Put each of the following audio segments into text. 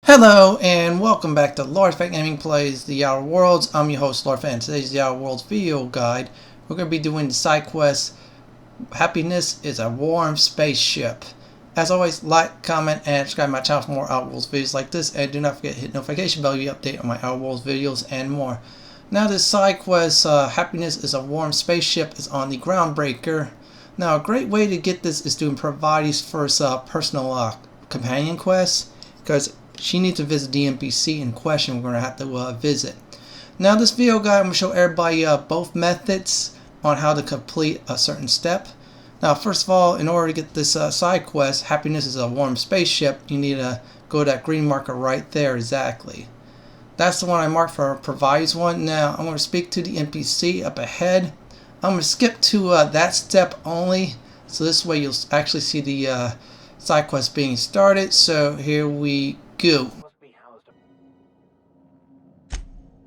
Hello and welcome back to Lord Fenton Gaming Plays The Outer Worlds. I'm your host Lord Fenton. Today's The Outer Worlds video guide. We're going to be doing the side quest, Happiness is a Warm Spaceship. As always, like, comment, and subscribe to my channel for more Outer Worlds videos like this. And do not forget to hit the notification bell to be updated on my Outer Worlds videos and more. Now this side quest, Happiness is a Warm Spaceship, is on the Groundbreaker. Now a great way to get this is to provide his first personal companion quest, because she needs to visit the NPC in question we're going to have to visit. Now this video guide, I'm going to show everybody both methods on how to complete a certain step. Now first of all, in order to get this side quest, Happiness is a Warm Spaceship, you need to go to that green marker right there exactly. That's the one I marked for provides one. Now I'm going to speak to the NPC up ahead. I'm going to skip to that step only, so this way you'll actually see the side quest being started. So here we go.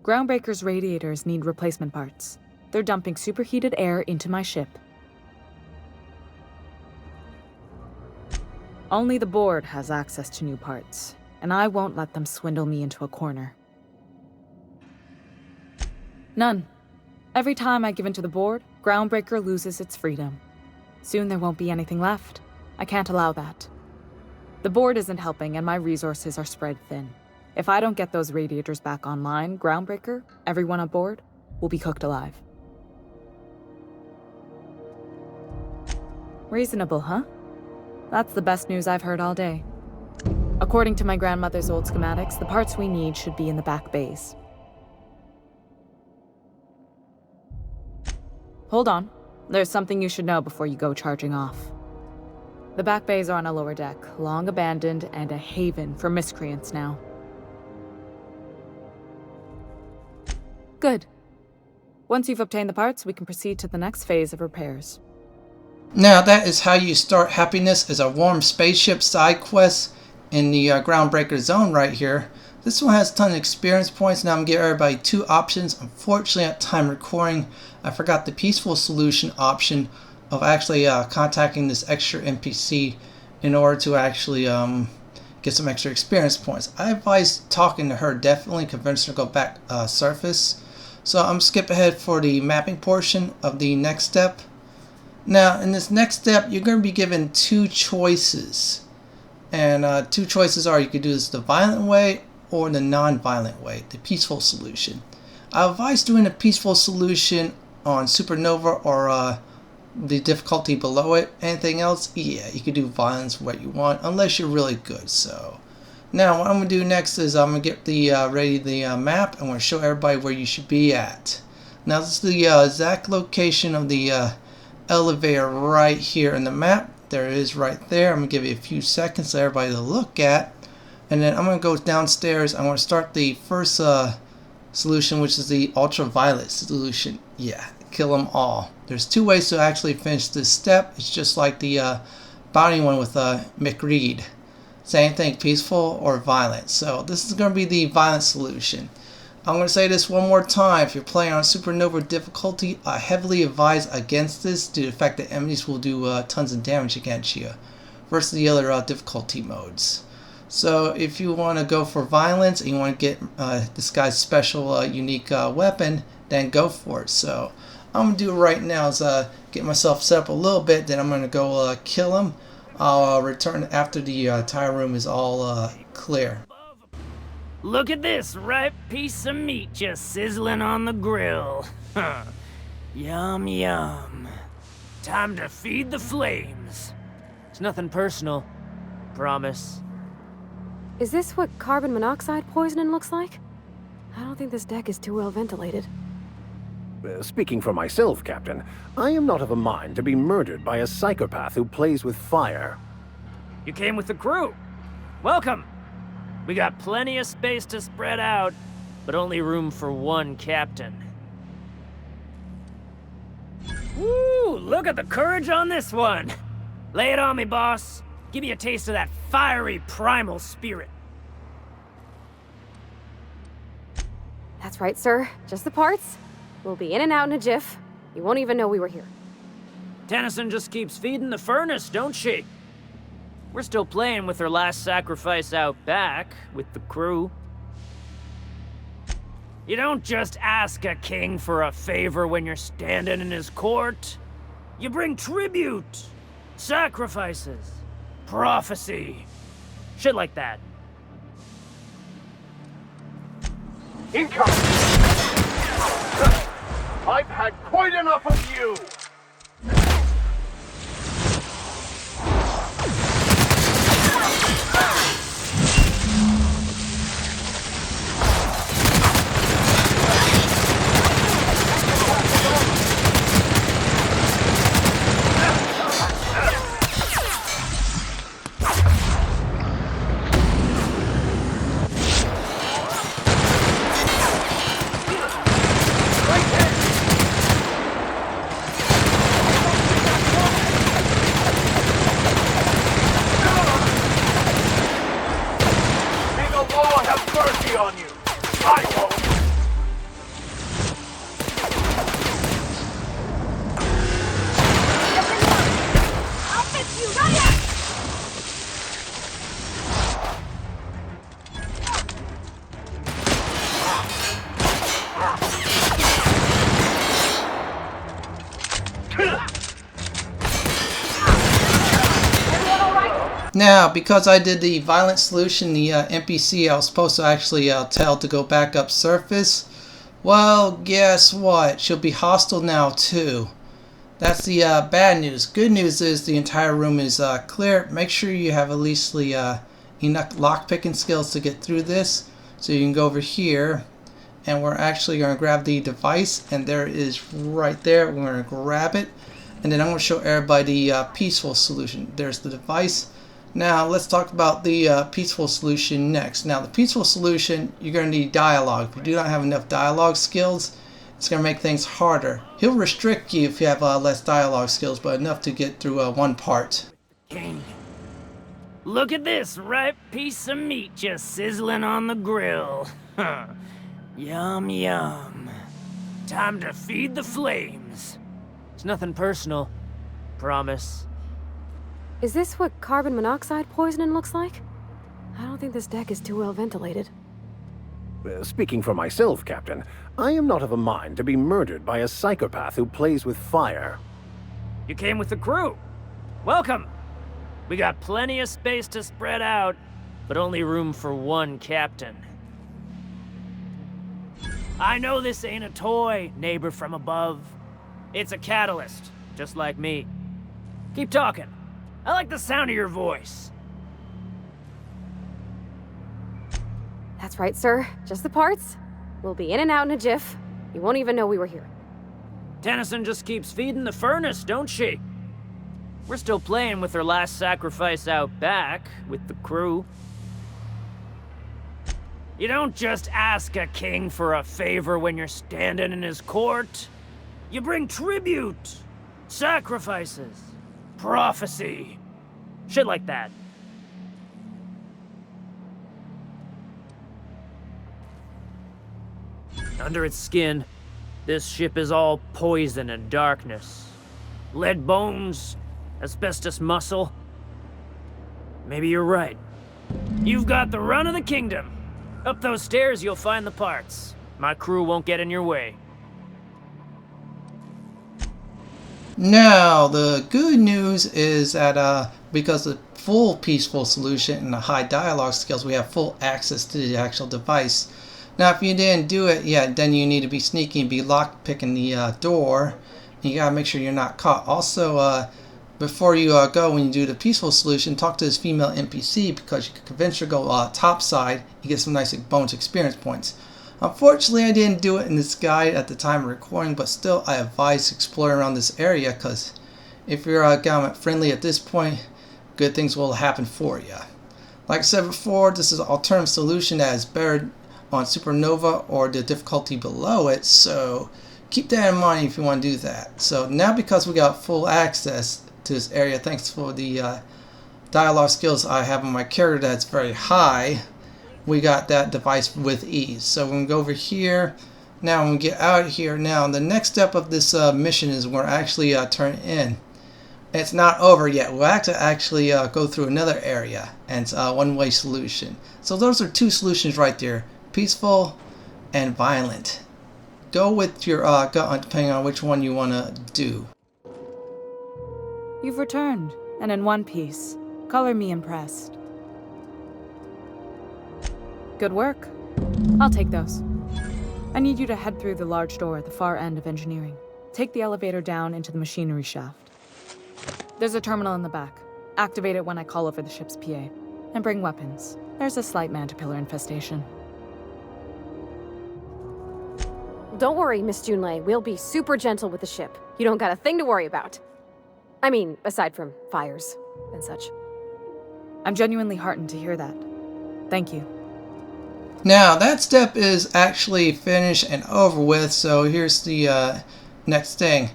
Groundbreaker's radiators need replacement parts. They're dumping superheated air into my ship. Only the board has access to new parts, and I won't let them swindle me into a corner. None. Every time I give in to the board, Groundbreaker loses its freedom. Soon there won't be anything left. I can't allow that. The board isn't helping, and my resources are spread thin. If I don't get those radiators back online, Groundbreaker, everyone on board, will be cooked alive. Reasonable, huh? That's the best news I've heard all day. According to my grandmother's old schematics, the parts we need should be in the back bays. Hold on. There's something you should know before you go charging off. The back bays are on a lower deck, long abandoned and a haven for miscreants now. Good. Once you've obtained the parts, we can proceed to the next phase of repairs. Now that is how you start Happiness as a Warm Spaceship side quest in the Groundbreaker zone right here. This one has a ton of experience points. Now I'm going to give everybody two options. Unfortunately at time recording, I forgot the peaceful solution option of actually contacting this extra NPC in order to actually get some extra experience points. I advise talking to her, definitely convince her to go back surface. So I'm skip ahead for the mapping portion of the next step. Now in this next step you're going to be given two choices, and two choices are you could do this the violent way or the non-violent way, the peaceful solution. I advise doing a peaceful solution on SuperNova or the difficulty below it. Anything else, yeah, you can do violence what you want unless you're really good. So now what I'm going to do next is I'm going to get the ready the map. I'm going to show everybody where you should be at. Now this is the exact location of the elevator right here in the map. There it is right there. I'm going to give you a few seconds for everybody to look at, and then I'm going to go downstairs. I'm going to start the first solution, which is the ultraviolet solution. Yeah, kill them all. There's two ways to actually finish this step. It's just like the bounty one with MacRedd. Same thing, peaceful or violent. So this is going to be the violent solution. I'm going to say this one more time. If you're playing on SuperNova Difficulty, I heavily advise against this due to the fact that enemies will do tons of damage against you versus the other difficulty modes. So if you want to go for violence and you want to get this guy's special unique weapon, then go for it. So I'm going to do right now is get myself set up a little bit, then I'm going to go kill him. I'll return after the entire room is all clear. Look at this ripe piece of meat just sizzling on the grill. Yum, yum. Time to feed the flames. It's nothing personal. Promise. Is this what carbon monoxide poisoning looks like? I don't think this deck is too well ventilated. Speaking for myself, Captain, I am not of a mind to be murdered by a psychopath who plays with fire. You came with the crew. Welcome. We got plenty of space to spread out, but only room for one captain. Woo! Look at the courage on this one. Lay it on me, boss. Give me a taste of that fiery primal spirit. That's right, sir. Just the parts. We'll be in and out in a jiff. You won't even know we were here. Tennyson just keeps feeding the furnace, don't she? We're still playing with her last sacrifice out back with the crew. You don't just ask a king for a favor when you're standing in his court. You bring tribute, sacrifices, prophecy, shit like that. Incoming! I've had quite enough of you! Now, because I did the violent solution, the NPC I was supposed to actually tell to go back up surface, well, guess what? She'll be hostile now too. That's the bad news. Good news is the entire room is clear. Make sure you have at least the enough lockpicking skills to get through this. So you can go over here, and we're actually going to grab the device, and there it is right there. We're going to grab it, and then I'm going to show everybody the peaceful solution. There's the device. Now let's talk about the peaceful solution next. Now the peaceful solution, you're going to need dialogue. If you do not have enough dialogue skills, it's going to make things harder. He'll restrict you if you have less dialogue skills, but enough to get through one part. King, look at this ripe piece of meat just sizzling on the grill. Yum, yum. Time to feed the flames. It's nothing personal. Promise. Is this what carbon monoxide poisoning looks like? I don't think this deck is too well ventilated. Speaking for myself, Captain, I am not of a mind to be murdered by a psychopath who plays with fire. You came with the crew. Welcome. We got plenty of space to spread out, but only room for one captain. I know this ain't a toy, neighbor from above. It's a catalyst, just like me. Keep talking. I like the sound of your voice. That's right, sir. Just the parts. We'll be in and out in a jiff. You won't even know we were here. Tennyson just keeps feeding the furnace, don't she? We're still playing with her last sacrifice out back with the crew. You don't just ask a king for a favor when you're standing in his court. You bring tribute, sacrifices, prophecy, shit like that. Under its skin, this ship is all poison and darkness. Lead bones, asbestos muscle. Maybe you're right. You've got the run of the kingdom. Up those stairs, you'll find the parts. My crew won't get in your way. Now, the good news is that because of the full peaceful solution and the high dialogue skills, we have full access to the actual device. Now, if you didn't do it yet, then you need to be sneaky and be lock-picking the door. You gotta make sure you're not caught. Also, before you go, when you do the peaceful solution, talk to this female NPC, because you can convince her to go topside. You get some nice bonus experience points. Unfortunately, I didn't do it in this guide at the time of recording, but still I advise exploring around this area, because if you're government friendly at this point, good things will happen for you. Like I said before, this is an alternative solution that is better on SuperNova or the difficulty below it, so keep that in mind if you want to do that. So now, because we got full access to this area, thanks for the dialogue skills I have on my character that's very high, we got that device with ease. So we're going to go over here. Now when we get out of here, now the next step of this mission is we're actually turn in. It's not over yet. We'll have to actually go through another area, and it's a one-way solution. So those are two solutions right there: peaceful and violent. Go with your gut depending on which one you want to do. You've returned, and in one piece. Color me impressed. Good work. I'll take those. I need you to head through the large door at the far end of engineering. Take the elevator down into the machinery shaft. There's a terminal in the back. Activate it when I call over the ship's PA. And bring weapons. There's a slight mantipillar infestation. Don't worry, Miss Junlei. We'll be super gentle with the ship. You don't got a thing to worry about. I mean, aside from fires and such. I'm genuinely heartened to hear that. Thank you. Now that step is actually finished and over with, so here's the next thing.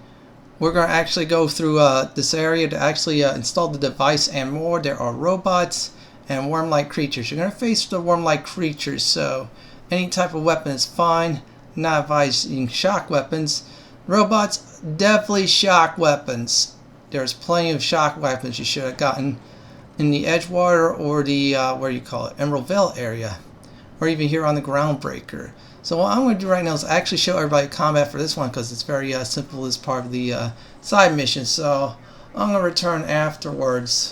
We're going to actually go through this area to actually install the device and more. There are robots and worm-like creatures. You're going to face the worm-like creatures, so any type of weapon is fine. Not advising shock weapons. Robots, definitely shock weapons. There's plenty of shock weapons you should have gotten in the Edgewater or the, Emerald Vale area. Or even here on the Groundbreaker. So what I'm going to do right now is actually show everybody combat for this one because it's very simple as part of the side mission. So I'm going to return afterwards.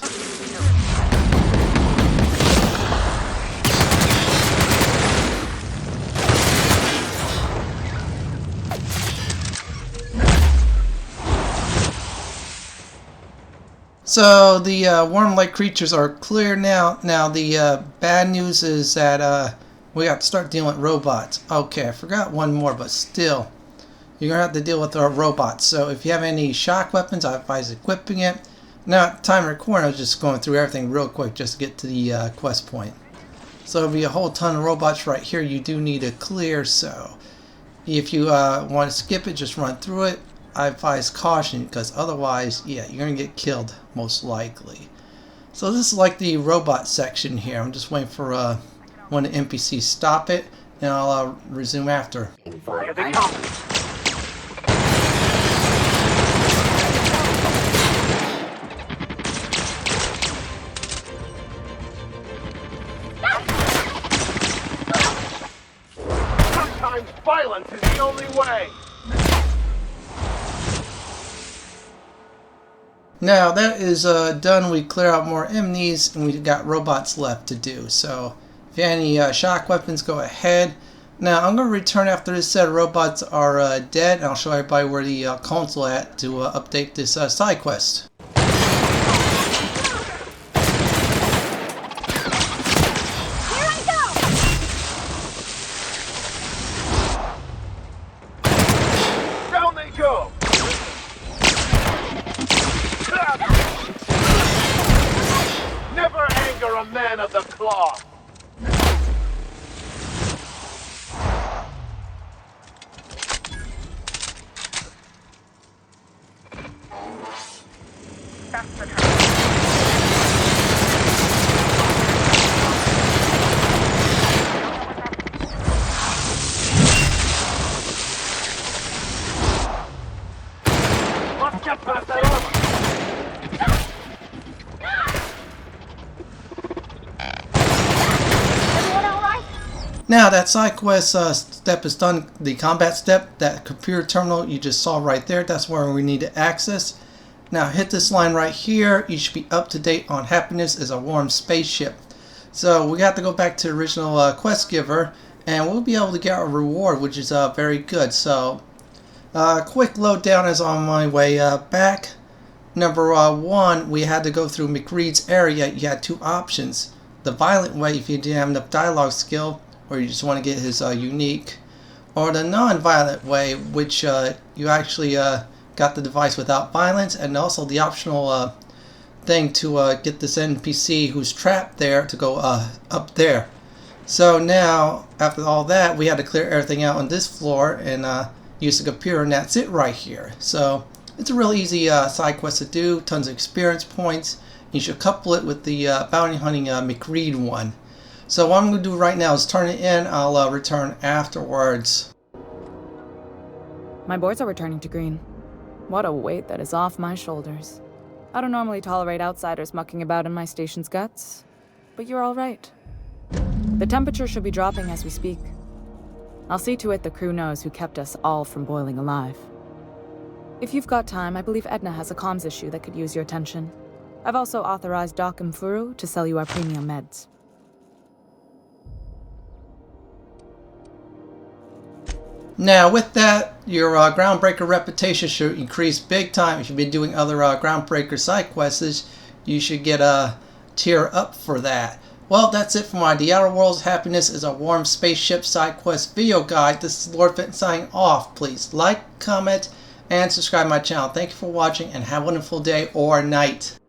So the worm-like creatures are clear now. Now the bad news is that we got to start dealing with robots. Okay, I forgot one more, but still, you're going to have to deal with our robots. So if you have any shock weapons, I advise equipping it. Now, at the time of recording, I was just going through everything real quick just to get to the quest point. So there'll be a whole ton of robots right here you do need to clear. So if you want to skip it, just run through it. I advise caution because otherwise, yeah, you're going to get killed most likely. So this is like the robot section here. I'm just waiting for one of the NPCs stop it, and I'll resume after. Here they come. Sometimes violence is the only way. Now that is done. We clear out more enemies, and we got robots left to do. So if you have any shock weapons, go ahead. Now I'm going to return after this set of robots are dead, and I'll show everybody where the console at to update this side quest. Here I go! Down they go! Never anger a man of the cloth! Let's get past that armor! Now that side quest step is done, the combat step, that computer terminal you just saw right there, that's where we need to access. Now hit this line right here, you should be up to date on happiness as a warm spaceship. So we have to go back to the original quest giver, and we'll be able to get a reward, which is very good. So quick load down is on my way back. Number 1, we had to go through MacRedd's area. You had two options. The violent way if you didn't have enough dialogue skill, or you just want to get his unique, or the non-violent way, which you actually got the device without violence, and also the optional thing to get this NPC who's trapped there to go up there. So now, after all that, we had to clear everything out on this floor and use the computer, and that's it right here. So it's a real easy side quest to do, tons of experience points. You should couple it with the bounty hunting MacRedd one. So what I'm going to do right now is turn it in. I'll return afterwards. My boards are returning to green. What a weight that is off my shoulders. I don't normally tolerate outsiders mucking about in my station's guts, but you're all right. The temperature should be dropping as we speak. I'll see to it the crew knows who kept us all from boiling alive. If you've got time, I believe Edna has a comms issue that could use your attention. I've also authorized Doc and Furu to sell you our premium meds. Now, with that, your Groundbreaker reputation should increase big time. If you've been doing other Groundbreaker side quests, you should get a tier up for that. Well, that's it for my The Outer World's Happiness is a Warm Spaceship side quest video guide. This is Lord Fenton signing off. Please like, comment, and subscribe to my channel. Thank you for watching, and have a wonderful day or night.